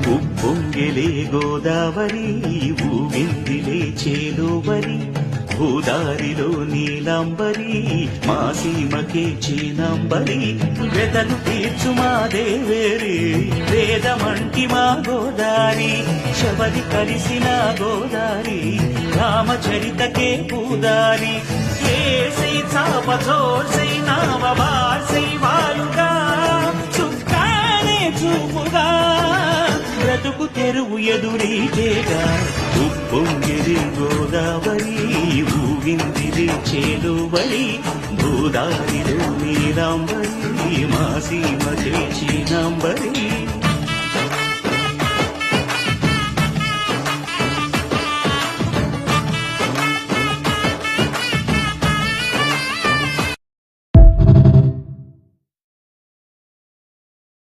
ఉప్పొంగెలే గోదావరి ఊగిందిలే చేలోవరి భూదారిలో నీలాంబరి మా సీమకే చీనాంబరి వెతలు తీర్చు మా దేవేరి వేదమంటి మా గోదారి శబరి కలిసిన గోదారి రామచరితకే పూదారి ఏసై చాపచోసై నావవాసై వాలుగా చుక్కానే చూపుగా బ్రతుకు తెరువు ఎదురీచేగా ఉప్పొంగిరి గోదావరి ఊగిందిరి చేలువరి భూదారిలో నీలాంబరి మా సీమ చేసిన